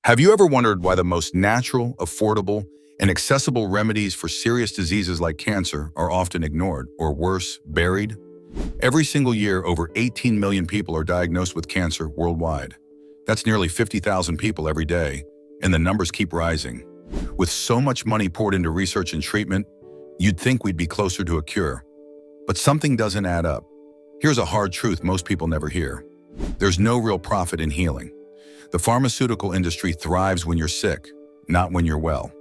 Have you ever wondered why the most natural, affordable, and accessible remedies for serious diseases like cancer are often ignored, or worse, buried? Every single year, over 18 million people are diagnosed with cancer worldwide. That's nearly 50,000 people every day, and the numbers keep rising. With so much money poured into research and treatment, you'd think we'd be closer to a cure. But something doesn't add up. Here's a hard truth most people never hear. There's no real profit in healing. The pharmaceutical industry thrives when you're sick, not when you're well.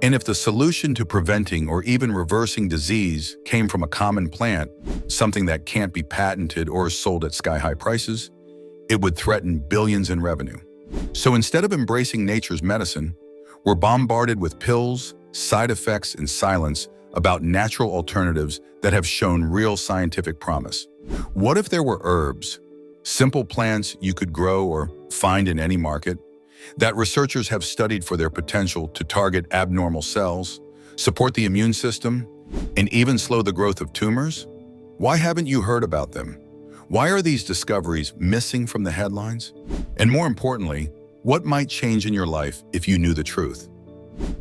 And if the solution to preventing or even reversing disease came from a common plant, something that can't be patented or sold at sky-high prices, it would threaten billions in revenue. So instead of embracing nature's medicine, we're bombarded with pills, side effects, and silence about natural alternatives that have shown real scientific promise. What if there were herbs, simple plants you could grow or find in any market, that researchers have studied for their potential to target abnormal cells, support the immune system, and even slow the growth of tumors? Why haven't you heard about them? Why are these discoveries missing from the headlines? And more importantly, what might change in your life if you knew the truth?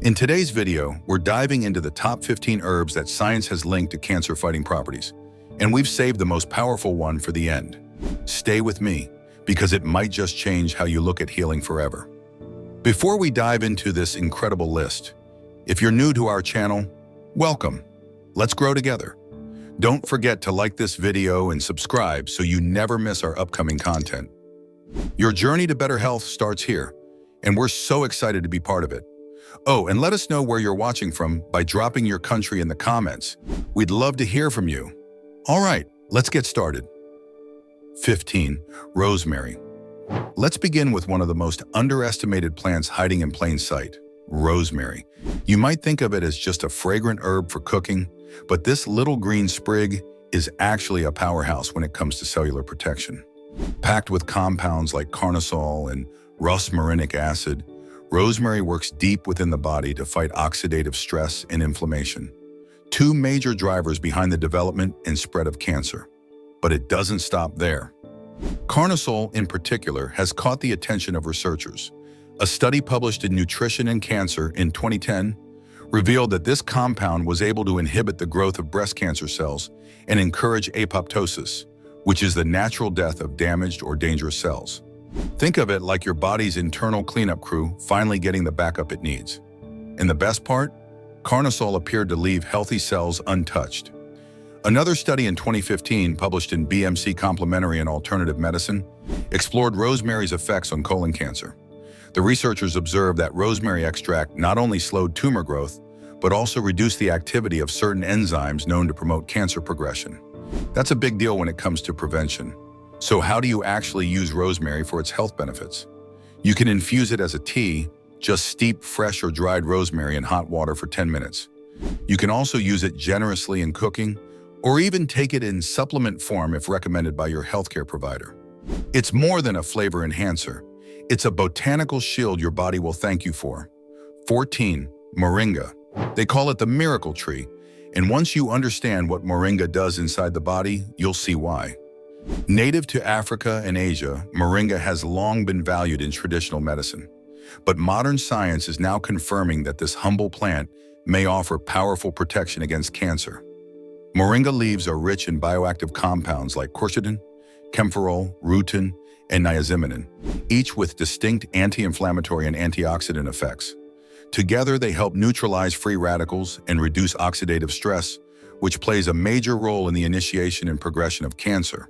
In today's video, we're diving into the top 15 herbs that science has linked to cancer-fighting properties, and we've saved the most powerful one for the end. Stay with me, because it might just change how you look at healing forever. Before we dive into this incredible list, if you're new to our channel, welcome. Let's grow together. Don't forget to like this video and subscribe so you never miss our upcoming content. Your journey to better health starts here, and we're so excited to be part of it. Oh, and let us know where you're watching from by dropping your country in the comments. We'd love to hear from you. All right, let's get started. 15. Rosemary. Let's begin with one of the most underestimated plants hiding in plain sight, rosemary. You might think of it as just a fragrant herb for cooking, but this little green sprig is actually a powerhouse when it comes to cellular protection. Packed with compounds like carnosol and rosmarinic acid, rosemary works deep within the body to fight oxidative stress and inflammation, two major drivers behind the development and spread of cancer. But it doesn't stop there. Carnosol, in particular, has caught the attention of researchers. A study published in Nutrition and Cancer in 2010 revealed that this compound was able to inhibit the growth of breast cancer cells and encourage apoptosis, which is the natural death of damaged or dangerous cells. Think of it like your body's internal cleanup crew finally getting the backup it needs. And the best part? Carnosol appeared to leave healthy cells untouched. Another study in 2015, published in BMC Complementary and Alternative Medicine, explored rosemary's effects on colon cancer. The researchers observed that rosemary extract not only slowed tumor growth, but also reduced the activity of certain enzymes known to promote cancer progression. That's a big deal when it comes to prevention. So how do you actually use rosemary for its health benefits? You can infuse it as a tea. Just steep fresh or dried rosemary in hot water for 10 minutes. You can also use it generously in cooking, or even take it in supplement form if recommended by your healthcare provider. It's more than a flavor enhancer. It's a botanical shield your body will thank you for. 14. Moringa. They call it the miracle tree, and once you understand what moringa does inside the body, you'll see why. Native to Africa and Asia, moringa has long been valued in traditional medicine. But modern science is now confirming that this humble plant may offer powerful protection against cancer. Moringa leaves are rich in bioactive compounds like quercetin, camphorol, rutin, and niacinamide, each with distinct anti-inflammatory and antioxidant effects. Together, they help neutralize free radicals and reduce oxidative stress, which plays a major role in the initiation and progression of cancer.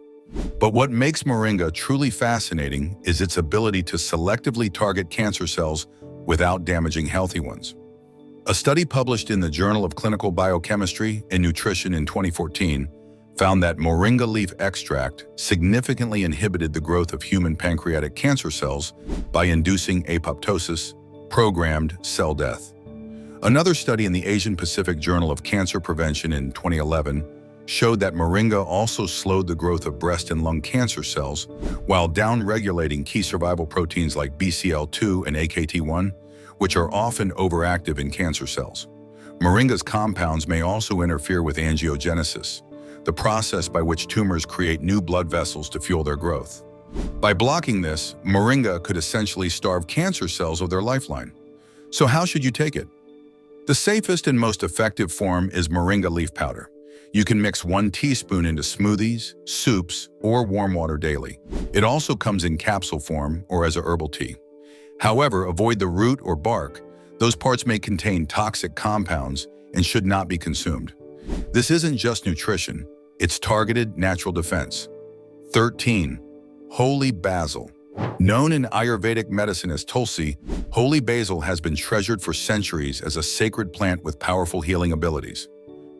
But what makes moringa truly fascinating is its ability to selectively target cancer cells without damaging healthy ones. A study published in the Journal of Clinical Biochemistry and Nutrition in 2014 found that moringa leaf extract significantly inhibited the growth of human pancreatic cancer cells by inducing apoptosis, programmed cell death. Another study in the Asian Pacific Journal of Cancer Prevention in 2011 showed that moringa also slowed the growth of breast and lung cancer cells while down-regulating key survival proteins like BCL2 and AKT1, which are often overactive in cancer cells. Moringa's compounds may also interfere with angiogenesis, the process by which tumors create new blood vessels to fuel their growth. By blocking this, moringa could essentially starve cancer cells of their lifeline. So how should you take it? The safest and most effective form is moringa leaf powder. You can mix 1 teaspoon into smoothies, soups, or warm water daily. It also comes in capsule form or as a herbal tea. However, avoid the root or bark. Those parts may contain toxic compounds and should not be consumed. This isn't just nutrition, it's targeted natural defense. 13. Holy basil. Known in Ayurvedic medicine as tulsi, holy basil has been treasured for centuries as a sacred plant with powerful healing abilities.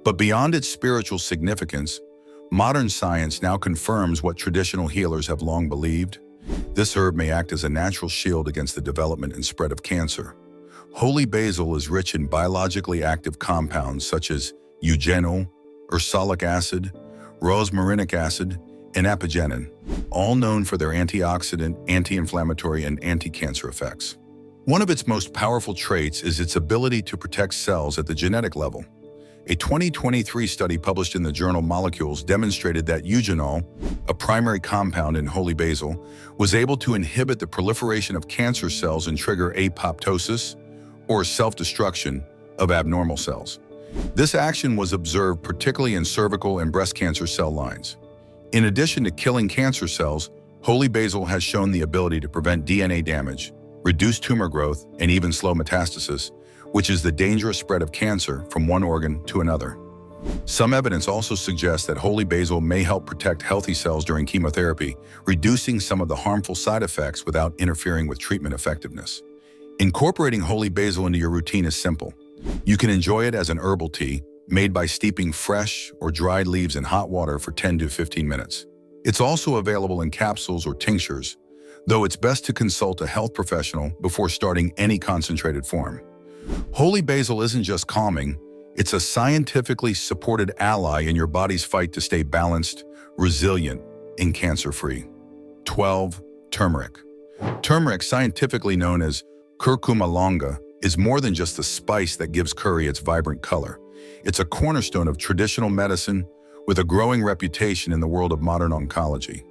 But beyond its spiritual significance, modern science now confirms what traditional healers have long believed. This herb may act as a natural shield against the development and spread of cancer. Holy basil is rich in biologically active compounds such as eugenol, ursolic acid, rosmarinic acid, and apigenin, all known for their antioxidant, anti-inflammatory, and anti-cancer effects. One of its most powerful traits is its ability to protect cells at the genetic level. A 2023 study published in the journal Molecules demonstrated that eugenol, a primary compound in holy basil, was able to inhibit the proliferation of cancer cells and trigger apoptosis, or self-destruction, of abnormal cells. This action was observed particularly in cervical and breast cancer cell lines. In addition to killing cancer cells, holy basil has shown the ability to prevent DNA damage, reduce tumor growth, and even slow metastasis, which is the dangerous spread of cancer from one organ to another. Some evidence also suggests that holy basil may help protect healthy cells during chemotherapy, reducing some of the harmful side effects without interfering with treatment effectiveness. Incorporating holy basil into your routine is simple. You can enjoy it as an herbal tea, made by steeping fresh or dried leaves in hot water for 10 to 15 minutes. It's also available in capsules or tinctures, though it's best to consult a health professional before starting any concentrated form. Holy basil isn't just calming, it's a scientifically supported ally in your body's fight to stay balanced, resilient, and cancer-free. 12. Turmeric. Turmeric, scientifically known as curcuma longa, is more than just the spice that gives curry its vibrant color. It's a cornerstone of traditional medicine with a growing reputation in the world of modern oncology.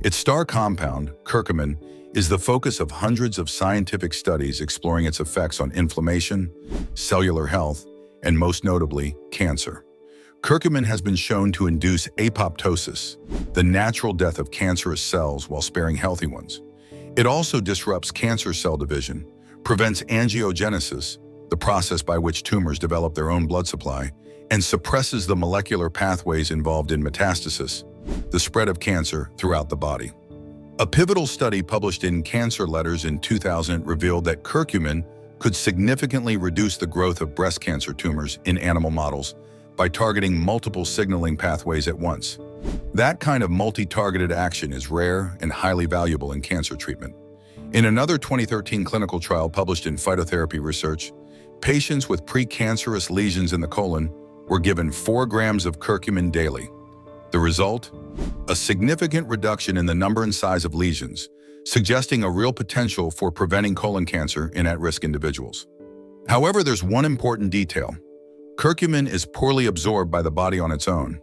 Its star compound, curcumin, is the focus of hundreds of scientific studies exploring its effects on inflammation, cellular health, and most notably, cancer. Curcumin has been shown to induce apoptosis, the natural death of cancerous cells while sparing healthy ones. It also disrupts cancer cell division, prevents angiogenesis, the process by which tumors develop their own blood supply, and suppresses the molecular pathways involved in metastasis, the spread of cancer throughout the body. A pivotal study published in Cancer Letters in 2000 revealed that curcumin could significantly reduce the growth of breast cancer tumors in animal models by targeting multiple signaling pathways at once. That kind of multi-targeted action is rare and highly valuable in cancer treatment. In another 2013 clinical trial published in Phytotherapy Research, patients with precancerous lesions in the colon were given 4 grams of curcumin daily. The result? A significant reduction in the number and size of lesions, suggesting a real potential for preventing colon cancer in at-risk individuals. However, there's one important detail. Curcumin is poorly absorbed by the body on its own.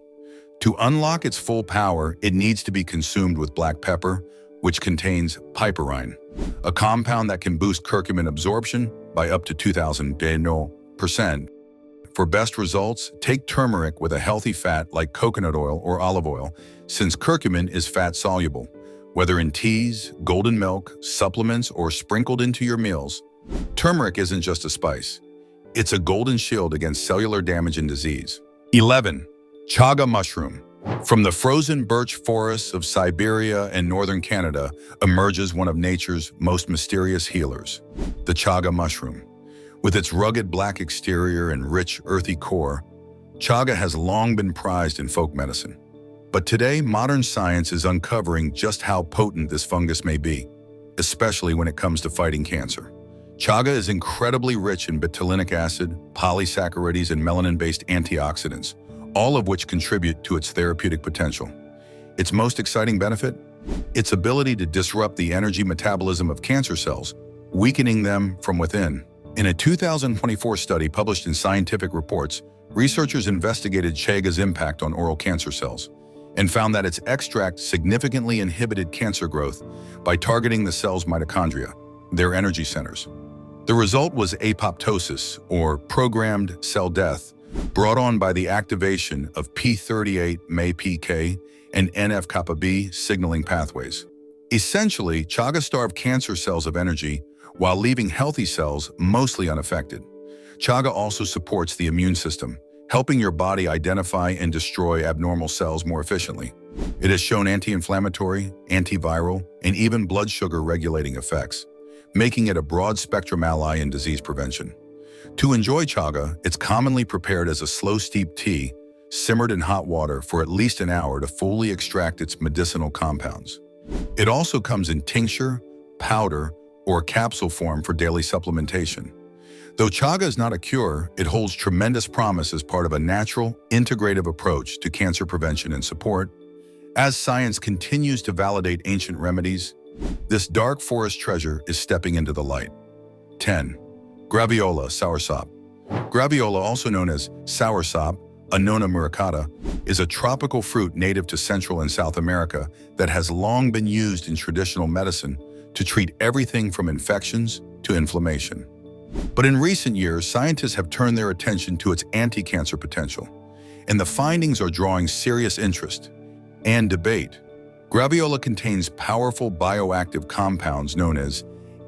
To unlock its full power, it needs to be consumed with black pepper, which contains piperine, a compound that can boost curcumin absorption by up to 2,000%. For best results, take turmeric with a healthy fat like coconut oil or olive oil, since curcumin is fat-soluble. Whether in teas, golden milk, supplements, or sprinkled into your meals, turmeric isn't just a spice. It's a golden shield against cellular damage and disease. 11. Chaga mushroom. From the frozen birch forests of Siberia and northern Canada emerges one of nature's most mysterious healers, the chaga mushroom. With its rugged black exterior and rich, earthy core, chaga has long been prized in folk medicine. But today, modern science is uncovering just how potent this fungus may be, especially when it comes to fighting cancer. Chaga is incredibly rich in betulinic acid, polysaccharides, and melanin-based antioxidants, all of which contribute to its therapeutic potential. Its most exciting benefit? Its ability to disrupt the energy metabolism of cancer cells, weakening them from within. In a 2024 study published in Scientific Reports, researchers investigated chaga's impact on oral cancer cells. and found that its extract significantly inhibited cancer growth by targeting the cell's mitochondria, their energy centers. The result was apoptosis, or programmed cell death, brought on by the activation of p38-MAPK and NF-kappa B signaling pathways. Essentially, chaga starved cancer cells of energy while leaving healthy cells mostly unaffected. Chaga also supports the immune system, helping your body identify and destroy abnormal cells more efficiently. It has shown anti-inflammatory, antiviral, and even blood sugar regulating effects, making it a broad-spectrum ally in disease prevention. To enjoy chaga, it's commonly prepared as a slow steeped tea, simmered in hot water for at least an hour to fully extract its medicinal compounds. It also comes in tincture, powder, or capsule form for daily supplementation. Though chaga is not a cure, it holds tremendous promise as part of a natural, integrative approach to cancer prevention and support. As science continues to validate ancient remedies, this dark forest treasure is stepping into the light. 10. Graviola soursop. Graviola, also known as soursop, Annona muricata, is a tropical fruit native to Central and South America that has long been used in traditional medicine to treat everything from infections to inflammation. But in recent years, scientists have turned their attention to its anti-cancer potential, and the findings are drawing serious interest and debate. Graviola contains powerful bioactive compounds known as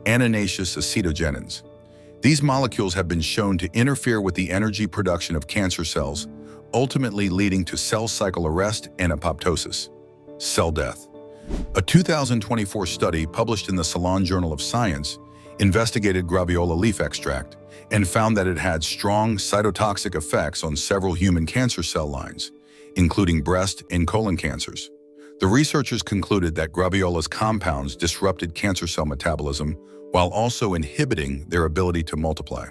ananaceous acetogenins. These molecules have been shown to interfere with the energy production of cancer cells, ultimately leading to cell cycle arrest and apoptosis, cell death. A 2024 study published in the Celandine Journal of Science investigated Graviola leaf extract and found that it had strong cytotoxic effects on several human cancer cell lines, including breast and colon cancers. The researchers concluded that Graviola's compounds disrupted cancer cell metabolism while also inhibiting their ability to multiply.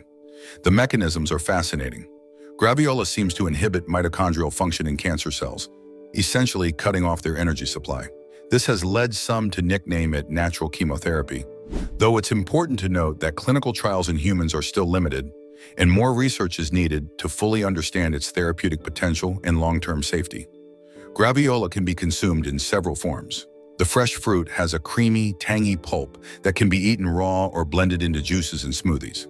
The mechanisms are fascinating. Graviola seems to inhibit mitochondrial function in cancer cells, essentially cutting off their energy supply. This has led some to nickname it natural chemotherapy, though it's important to note that clinical trials in humans are still limited, and more research is needed to fully understand its therapeutic potential and long-term safety. Graviola can be consumed in several forms. The fresh fruit has a creamy, tangy pulp that can be eaten raw or blended into juices and smoothies.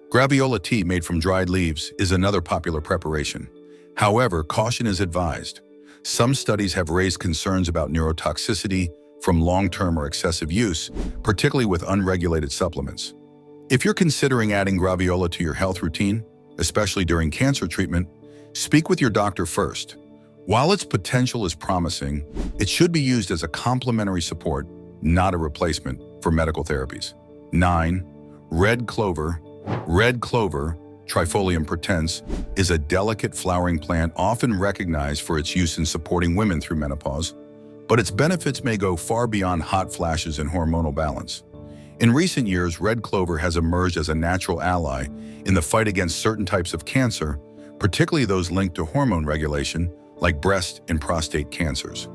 Graviola tea made from dried leaves is another popular preparation. However, caution is advised. Some studies have raised concerns about neurotoxicity from long-term or excessive use, particularly with unregulated supplements. If you're considering adding Graviola to your health routine, especially during cancer treatment, speak with your doctor first. While its potential is promising, it should be used as a complementary support, not a replacement for medical therapies. 9. Red clover. Red clover, Trifolium pratense, is a delicate flowering plant often recognized for its use in supporting women through menopause, but its benefits may go far beyond hot flashes and hormonal balance. In recent years, red clover has emerged as a natural ally in the fight against certain types of cancer, particularly those linked to hormone regulation, like breast and prostate cancers.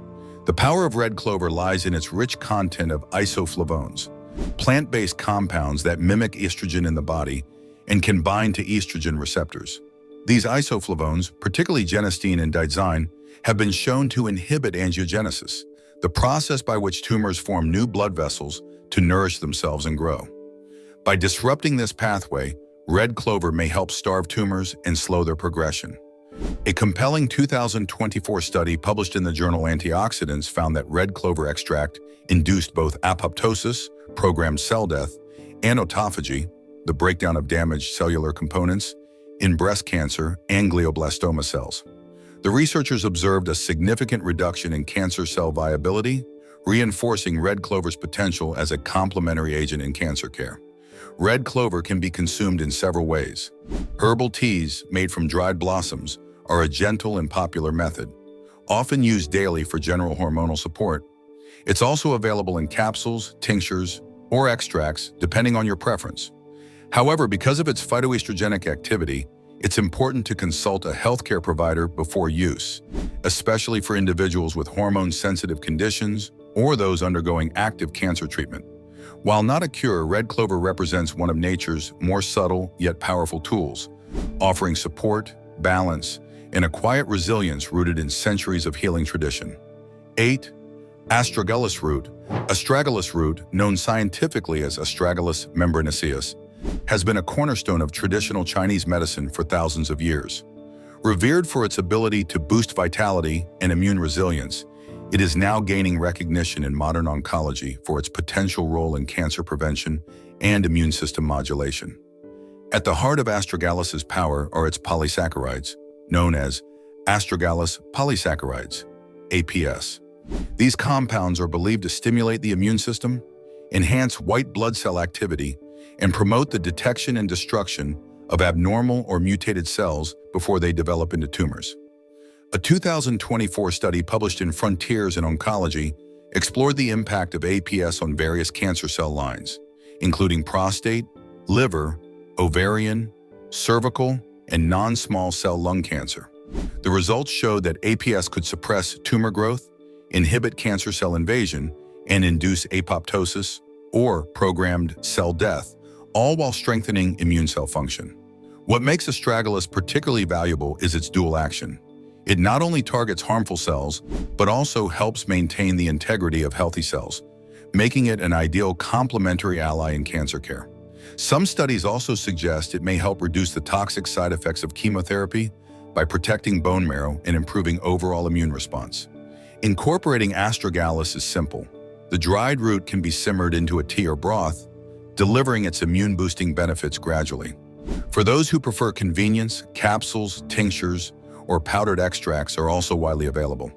The power of red clover lies in its rich content of isoflavones, plant-based compounds that mimic estrogen in the body and can bind to estrogen receptors. These isoflavones, particularly genistein and digoxin, have been shown to inhibit angiogenesis, the process by which tumors form new blood vessels to nourish themselves and grow. By disrupting this pathway, red clover may help starve tumors and slow their progression. A compelling 2024 study published in the journal Antioxidants found that red clover extract induced both apoptosis, programmed cell death, and autophagy, the breakdown of damaged cellular components, in breast cancer and glioblastoma cells. The researchers observed a significant reduction in cancer cell viability, reinforcing red clover's potential as a complementary agent in cancer care. Red clover can be consumed in several ways. Herbal teas made from dried blossoms are a gentle and popular method, often used daily for general hormonal support. It's also available in capsules, tinctures, or extracts, depending on your preference. However, because of its phytoestrogenic activity, it's important to consult a healthcare provider before use, especially for individuals with hormone-sensitive conditions or those undergoing active cancer treatment. While not a cure, red clover represents one of nature's more subtle yet powerful tools, offering support, balance, and a quiet resilience rooted in centuries of healing tradition. 8. Astrogalis Root. Astragalus root, known scientifically as Astragalus membranaceus, has been a cornerstone of traditional Chinese medicine for thousands of years. Revered for its ability to boost vitality and immune resilience, it is now gaining recognition in modern oncology for its potential role in cancer prevention and immune system modulation. At the heart of astragalis's power are its polysaccharides, known as Astrogalis polysaccharides, APS. These compounds are believed to stimulate the immune system, enhance white blood cell activity, and promote the detection and destruction of abnormal or mutated cells before they develop into tumors. A 2024 study published in Frontiers in Oncology explored the impact of APS on various cancer cell lines, including prostate, liver, ovarian, cervical, and non-small cell lung cancer. The results showed that APS could suppress tumor growth, inhibit cancer cell invasion, and induce apoptosis, or programmed cell death, all while strengthening immune cell function. What makes astragalus particularly valuable is its dual action. It not only targets harmful cells, but also helps maintain the integrity of healthy cells, making it an ideal complementary ally in cancer care. Some studies also suggest it may help reduce the toxic side effects of chemotherapy by protecting bone marrow and improving overall immune response. Incorporating astragalus is simple. The dried root can be simmered into a tea or broth, delivering its immune-boosting benefits gradually. For those who prefer convenience, capsules, tinctures, or powdered extracts are also widely available.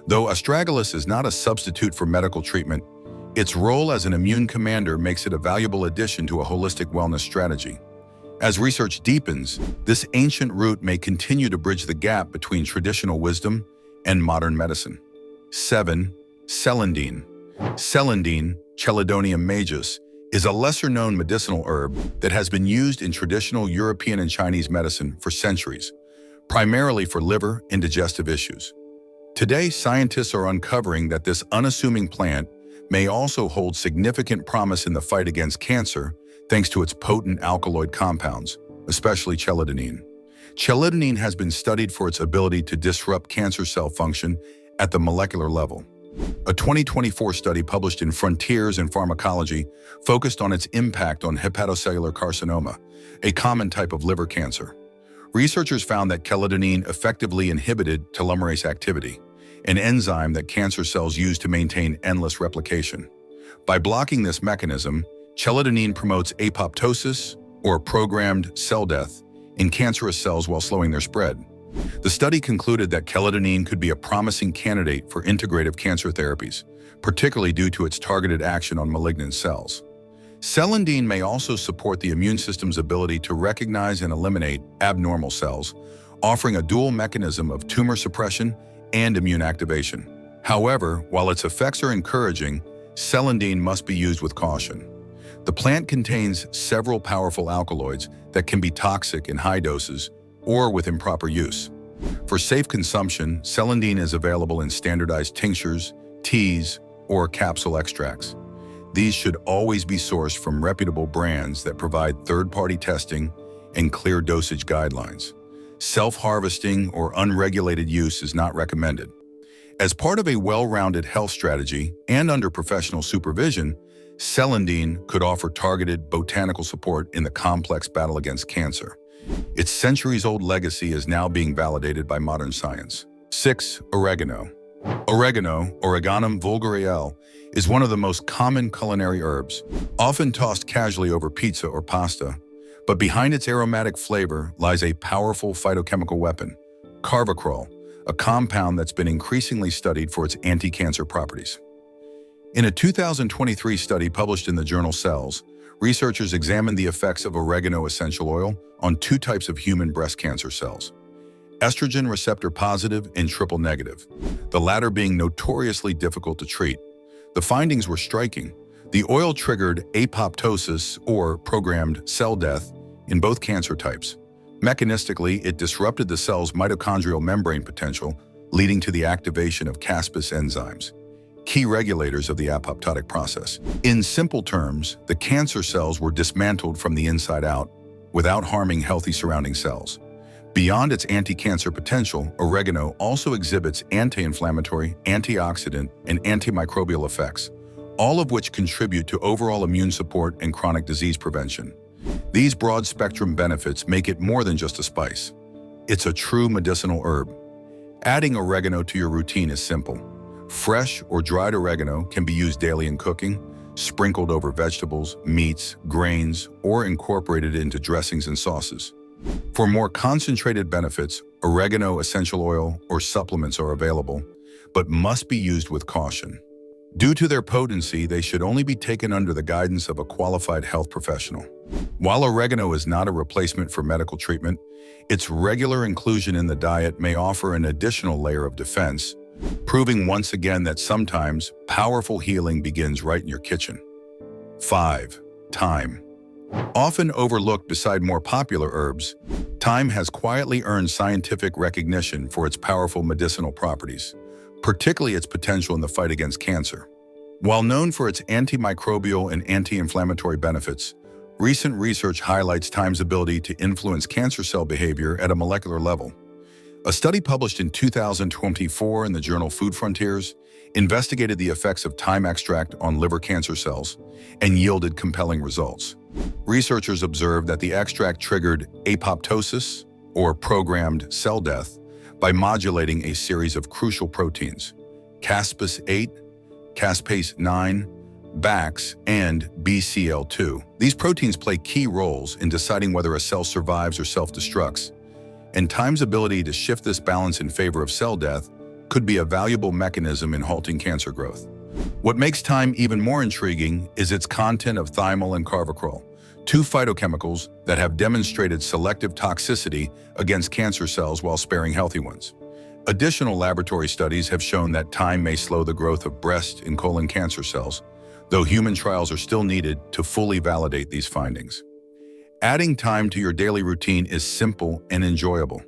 Though astragalus is not a substitute for medical treatment, its role as an immune commander makes it a valuable addition to a holistic wellness strategy. As research deepens, this ancient root may continue to bridge the gap between traditional wisdom and modern medicine. 7. Celandine. Celandine, Chelidonium majus, is a lesser-known medicinal herb that has been used in traditional European and Chinese medicine for centuries, primarily for liver and digestive issues. Today, scientists are uncovering that this unassuming plant may also hold significant promise in the fight against cancer thanks to its potent alkaloid compounds, especially chelidonine. Chelidonine has been studied for its ability to disrupt cancer cell function at the molecular level. A 2024 study published in Frontiers in Pharmacology focused on its impact on hepatocellular carcinoma, a common type of liver cancer. Researchers found that chelidonine effectively inhibited telomerase activity, an enzyme that cancer cells use to maintain endless replication. By blocking this mechanism, chelidonine promotes apoptosis, or programmed cell death, in cancerous cells while slowing their spread. The study concluded that chelidonine could be a promising candidate for integrative cancer therapies, particularly due to its targeted action on malignant cells. Celandine may also support the immune system's ability to recognize and eliminate abnormal cells, offering a dual mechanism of tumor suppression and immune activation. However, while its effects are encouraging, celandine must be used with caution. The plant contains several powerful alkaloids that can be toxic in high doses or with improper use. For safe consumption, celandine is available in standardized tinctures, teas, or capsule extracts. These should always be sourced from reputable brands that provide third-party testing and clear dosage guidelines. Self-harvesting or unregulated use is not recommended. As part of a well-rounded health strategy and under professional supervision, celandine could offer targeted botanical support in the complex battle against cancer. Its centuries-old legacy is now being validated by modern science. 6. Oregano. Oregano, Oreganum vulgariale, is one of the most common culinary herbs, often tossed casually over pizza or pasta. But behind its aromatic flavor lies a powerful phytochemical weapon, carvacrol, a compound that's been increasingly studied for its anti-cancer properties. In a 2023 study published in the journal Cells, researchers examined the effects of oregano essential oil on two types of human breast cancer cells: estrogen receptor positive and triple negative, the latter being notoriously difficult to treat. The findings were striking. The oil triggered apoptosis, or programmed cell death, in both cancer types. Mechanistically, it disrupted the cell's mitochondrial membrane potential, leading to the activation of caspase enzymes, key regulators of the apoptotic process. In simple terms, the cancer cells were dismantled from the inside out without harming healthy surrounding cells. Beyond its anti-cancer potential, oregano also exhibits anti-inflammatory, antioxidant, and antimicrobial effects, all of which contribute to overall immune support and chronic disease prevention. These broad-spectrum benefits make it more than just a spice. It's a true medicinal herb. Adding oregano to your routine is simple. Fresh or dried oregano can be used daily in cooking, sprinkled over vegetables, meats, grains, or incorporated into dressings and sauces. For more concentrated benefits, oregano essential oil or supplements are available, but must be used with caution. Due to their potency, they should only be taken under the guidance of a qualified health professional. While oregano is not a replacement for medical treatment, its regular inclusion in the diet may offer an additional layer of defense, proving once again that sometimes powerful healing begins right in your kitchen. 5. Thyme. Often overlooked beside more popular herbs, thyme has quietly earned scientific recognition for its powerful medicinal properties, particularly its potential in the fight against cancer. While known for its antimicrobial and anti-inflammatory benefits, recent research highlights thyme's ability to influence cancer cell behavior at a molecular level. A study published in 2024 in the journal Food Frontiers investigated the effects of thyme extract on liver cancer cells and yielded compelling results. Researchers observed that the extract triggered apoptosis, or programmed cell death, by modulating a series of crucial proteins, caspase-8, caspase-9, BAX, and BCL2. These proteins play key roles in deciding whether a cell survives or self-destructs, and thyme's ability to shift this balance in favor of cell death could be a valuable mechanism in halting cancer growth. What makes thyme even more intriguing is its content of thymol and carvacrol, two phytochemicals that have demonstrated selective toxicity against cancer cells while sparing healthy ones. Additional laboratory studies have shown that thyme may slow the growth of breast and colon cancer cells, though human trials are still needed to fully validate these findings. Adding thyme to your daily routine is simple and enjoyable.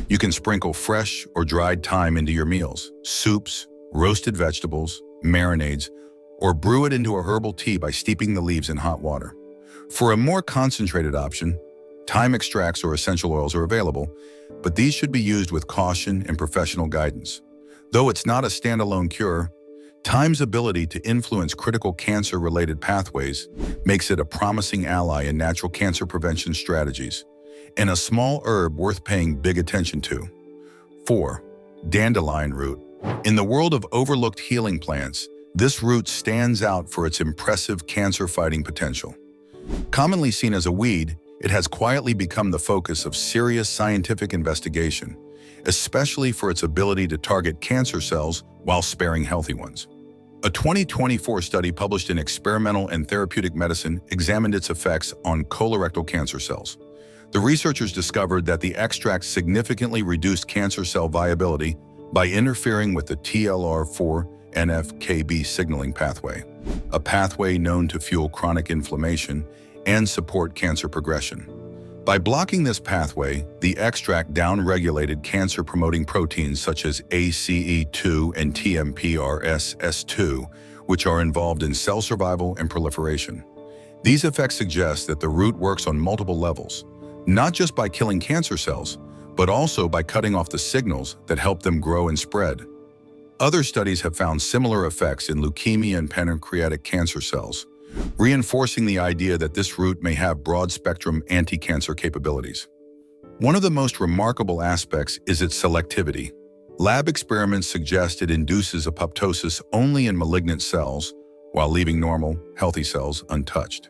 You can sprinkle fresh or dried thyme into your meals, soups, roasted vegetables, marinades, or brew it into a herbal tea by steeping the leaves in hot water. For a more concentrated option, thyme extracts or essential oils are available, but these should be used with caution and professional guidance. Though it's not a standalone cure, thyme's ability to influence critical cancer-related pathways makes it a promising ally in natural cancer prevention strategies, and a small herb worth paying big attention to. 4. Dandelion root. In the world of overlooked healing plants, this root stands out for its impressive cancer-fighting potential. Commonly seen as a weed, it has quietly become the focus of serious scientific investigation, especially for its ability to target cancer cells while sparing healthy ones. A 2024 study published in Experimental and Therapeutic Medicine examined its effects on colorectal cancer cells. The researchers discovered that the extract significantly reduced cancer cell viability by interfering with the TLR4 NF-κB signaling pathway, a pathway known to fuel chronic inflammation and support cancer progression. By blocking this pathway, the extract downregulated cancer-promoting proteins such as ACE2 and TMPRSS2, which are involved in cell survival and proliferation. These effects suggest that the root works on multiple levels, not just by killing cancer cells, but also by cutting off the signals that help them grow and spread. Other studies have found similar effects in leukemia and pancreatic cancer cells, reinforcing the idea that this root may have broad-spectrum anti-cancer capabilities. One of the most remarkable aspects is its selectivity. Lab experiments suggest it induces apoptosis only in malignant cells, while leaving normal, healthy cells untouched.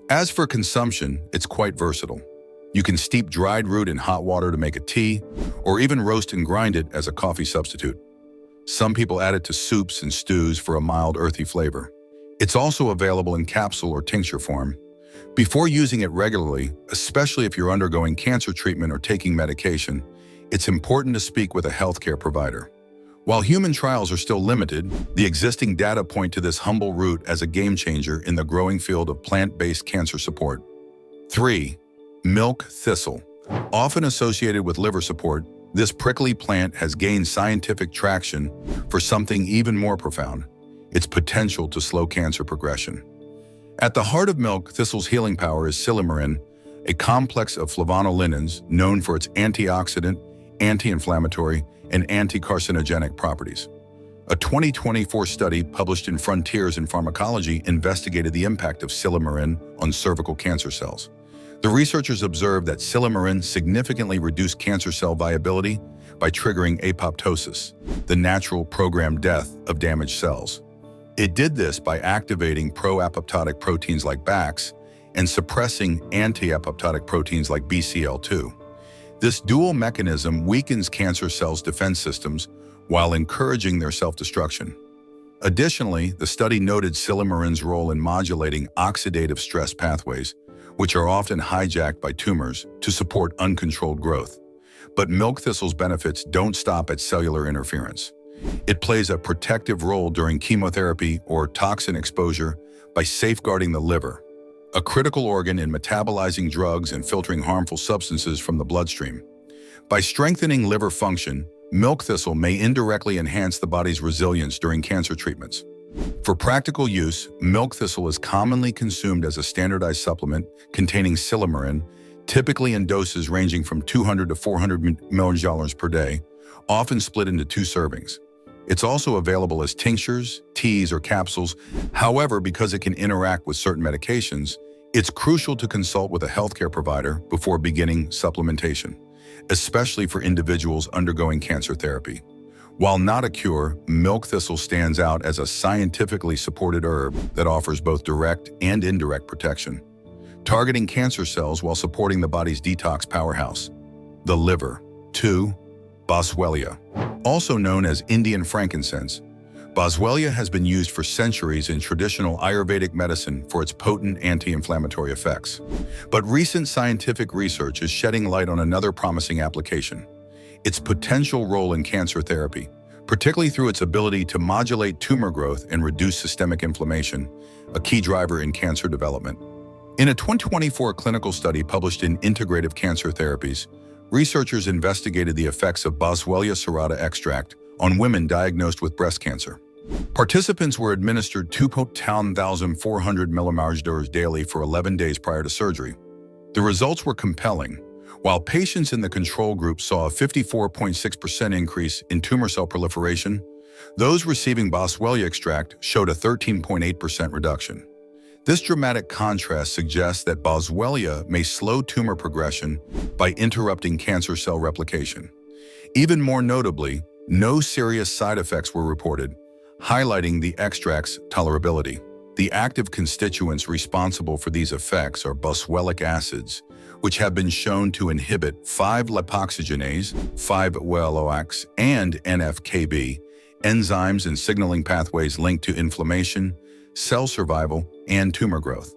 As for consumption, it's quite versatile. You can steep dried root in hot water to make a tea, or even roast and grind it as a coffee substitute. Some people add it to soups and stews for a mild, earthy flavor. It's also available in capsule or tincture form. Before using it regularly, especially if you're undergoing cancer treatment or taking medication, it's important to speak with a healthcare provider. While human trials are still limited, the existing data point to this humble root as a game changer in the growing field of plant-based cancer support. 3. Milk thistle. Often associated with liver support, this prickly plant has gained scientific traction for something even more profound: its potential to slow cancer progression. At the heart of milk thistle's healing power is silymarin, a complex of flavonolinens known for its antioxidant, anti-inflammatory, and anti-carcinogenic properties. A 2024 study published in Frontiers in Pharmacology investigated the impact of silymarin on cervical cancer cells. The researchers observed that silymarin significantly reduced cancer cell viability by triggering apoptosis, the natural programmed death of damaged cells. It did this by activating pro-apoptotic proteins like BAX and suppressing anti-apoptotic proteins like BCL2. This dual mechanism weakens cancer cells' defense systems while encouraging their self-destruction. Additionally, the study noted silymarin's role in modulating oxidative stress pathways, which are often hijacked by tumors to support uncontrolled growth. But milk thistle's benefits don't stop at cellular interference. It plays a protective role during chemotherapy or toxin exposure by safeguarding the liver, a critical organ in metabolizing drugs and filtering harmful substances from the bloodstream. By strengthening liver function, milk thistle may indirectly enhance the body's resilience during cancer treatments. For practical use, milk thistle is commonly consumed as a standardized supplement containing silymarin, typically in doses ranging from 200 to 400 mg per day, often split into 2 servings. It's also available as tinctures, teas, or capsules. However, because it can interact with certain medications, it's crucial to consult with a healthcare provider before beginning supplementation, especially for individuals undergoing cancer therapy. While not a cure, milk thistle stands out as a scientifically supported herb that offers both direct and indirect protection, targeting cancer cells while supporting the body's detox powerhouse, the liver. 2. Boswellia. Also known as Indian frankincense, Boswellia has been used for centuries in traditional Ayurvedic medicine for its potent anti-inflammatory effects. But recent scientific research is shedding light on another promising application: its potential role in cancer therapy, particularly through its ability to modulate tumor growth and reduce systemic inflammation, a key driver in cancer development. In a 2024 clinical study published in Integrative Cancer Therapies, researchers investigated the effects of Boswellia serrata extract on women diagnosed with breast cancer. Participants were administered 2,400 mmHg daily for 11 days prior to surgery. The results were compelling. While patients in the control group saw a 54.6% increase in tumor cell proliferation, those receiving Boswellia extract showed a 13.8% reduction. This dramatic contrast suggests that Boswellia may slow tumor progression by interrupting cancer cell replication. Even more notably, no serious side effects were reported, highlighting the extract's tolerability. The active constituents responsible for these effects are boswellic acids, which have been shown to inhibit 5-lipoxygenase, 5-WLOX, and NF-κB, enzymes and signaling pathways linked to inflammation, cell survival, and tumor growth.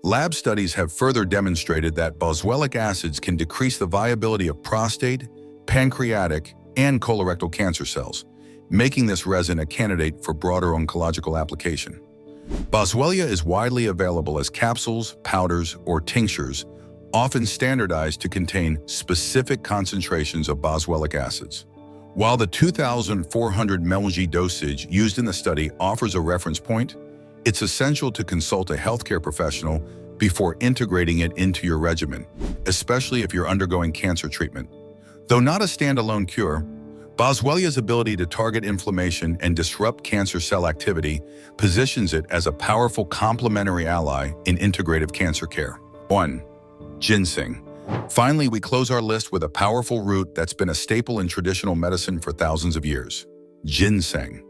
Lab studies have further demonstrated that boswellic acids can decrease the viability of prostate, pancreatic, and colorectal cancer cells, making this resin a candidate for broader oncological application. Boswellia is widely available as capsules, powders, or tinctures, often standardized to contain specific concentrations of boswellic acids. While the 2,400 mg dosage used in the study offers a reference point, it's essential to consult a healthcare professional before integrating it into your regimen, especially if you're undergoing cancer treatment. Though not a standalone cure, Boswellia's ability to target inflammation and disrupt cancer cell activity positions it as a powerful complementary ally in integrative cancer care. 1. Ginseng. Finally, we close our list with a powerful root that's been a staple in traditional medicine for thousands of years: ginseng.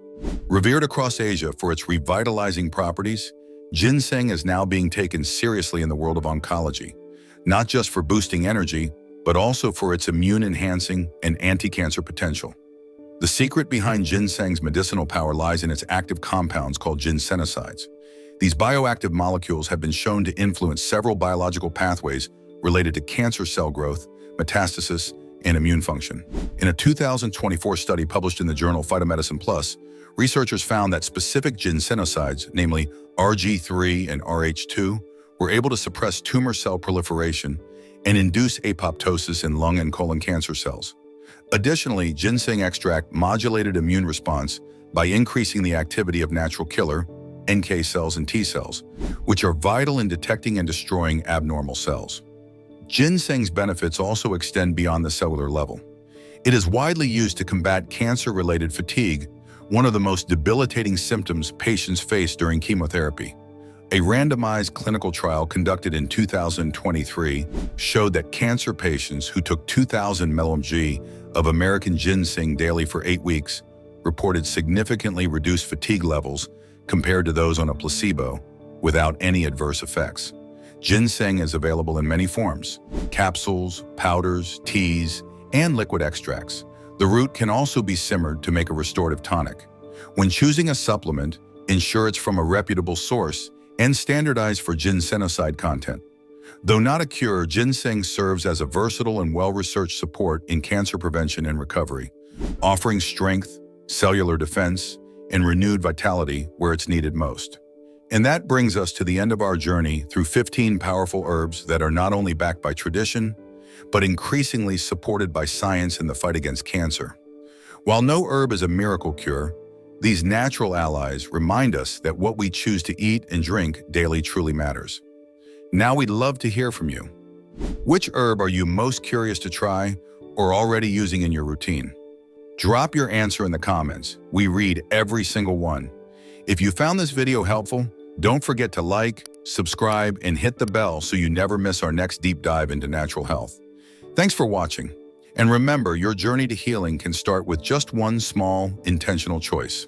Revered across Asia for its revitalizing properties, ginseng is now being taken seriously in the world of oncology, not just for boosting energy, but also for its immune-enhancing and anti-cancer potential. The secret behind ginseng's medicinal power lies in its active compounds called ginsenosides. These bioactive molecules have been shown to influence several biological pathways related to cancer cell growth, metastasis, and immune function. In a 2024 study published in the journal Phytomedicine Plus, researchers found that specific ginsenosides, namely RG3 and RH2, were able to suppress tumor cell proliferation and induce apoptosis in lung and colon cancer cells. Additionally, ginseng extract modulated immune response by increasing the activity of natural killer, NK cells and T cells, which are vital in detecting and destroying abnormal cells. Ginseng's benefits also extend beyond the cellular level. It is widely used to combat cancer-related fatigue, one of the most debilitating symptoms patients face during chemotherapy. A randomized clinical trial conducted in 2023 showed that cancer patients who took 2,000 mg of American ginseng daily for 8 weeks reported significantly reduced fatigue levels compared to those on a placebo, without any adverse effects. Ginseng is available in many forms: capsules, powders, teas, and liquid extracts. The root can also be simmered to make a restorative tonic. When choosing a supplement, ensure it's from a reputable source and standardized for ginsenoside content. Though not a cure, ginseng serves as a versatile and well-researched support in cancer prevention and recovery, offering strength, cellular defense, and renewed vitality where it's needed most. And that brings us to the end of our journey through 15 powerful herbs that are not only backed by tradition, but increasingly supported by science in the fight against cancer. While no herb is a miracle cure, these natural allies remind us that what we choose to eat and drink daily truly matters. Now we'd love to hear from you. Which herb are you most curious to try or already using in your routine? Drop your answer in the comments. We read every single one. If you found this video helpful, don't forget to like, subscribe, and hit the bell so you never miss our next deep dive into natural health. Thanks for watching. And remember, your journey to healing can start with just one small, intentional choice.